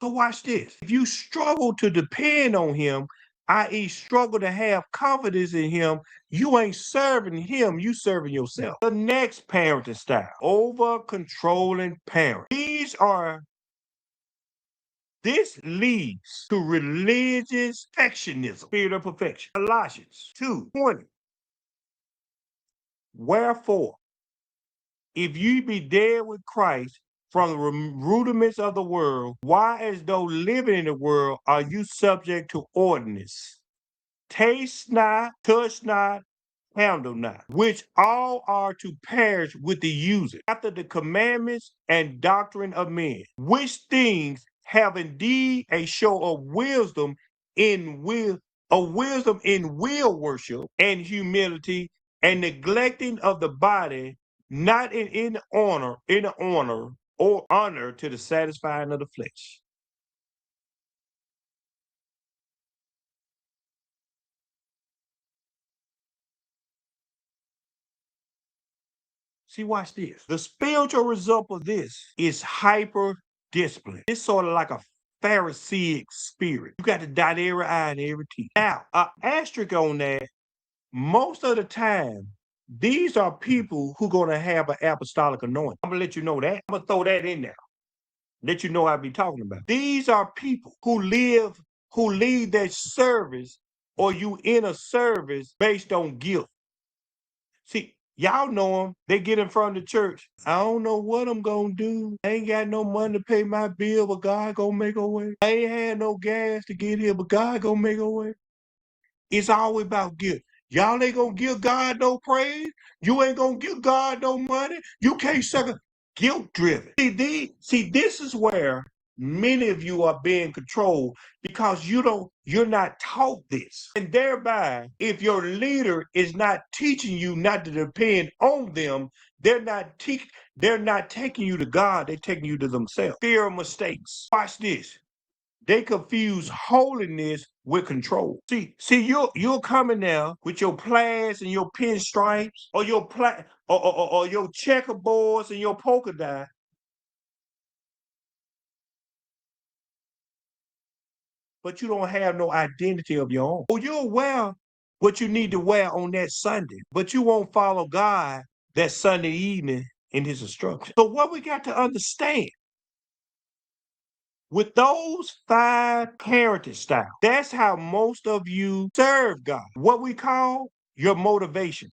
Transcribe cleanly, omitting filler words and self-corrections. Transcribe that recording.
So watch this. If you struggle to depend on him, i.e., struggle to have confidence in him, you ain't serving him, you serving yourself. The next parenting style, over controlling parent. This leads to religious perfectionism, spirit of perfection. Colossians 2:20. Wherefore, if you be dead with Christ from the rudiments of the world, why, as though living in the world, are you subject to ordinance? Taste not, touch not, handle not, which all are to perish with the using, after the commandments and doctrine of men, which things have indeed a show of wisdom in will worship and humility, and neglecting of the body, not in honor or honor to the satisfying of the flesh. See, watch this. The spiritual result of this is hyper discipline. It's sort of like a Pharisaic spirit. You got to dot every I and every T. Now, an asterisk on that, most of the time, these are people who going to have an apostolic anointing. I'm going to let you know that. I'm going to throw that in there. Let you know what I be talking about. These are people who lead their service, or you in a service based on guilt. See, y'all know them. They get in front of the church. I don't know what I'm gonna do. I ain't got no money to pay my bill, but God gonna make a way. I ain't had no gas to get here, but God gonna make a way. It's always about guilt. Y'all ain't gonna give God no praise. You ain't gonna give God no money. You can't suck a guilt driven. See, this is where many of you are being controlled because you're not taught this. And thereby, if your leader is not teaching you not to depend on them, they're not taking you to God, they're taking you to themselves. Fear of mistakes. Watch this. They confuse holiness with control. See, you're coming now with your plaids and your pinstripes, or or your checkerboards and your polka dot, but you don't have no identity of your own. Oh, you'll wear what you need to wear on that Sunday, but you won't follow God that Sunday evening in his instruction. So what we got to understand, with those five parenting styles, that's how most of you serve God. What we call your motivation.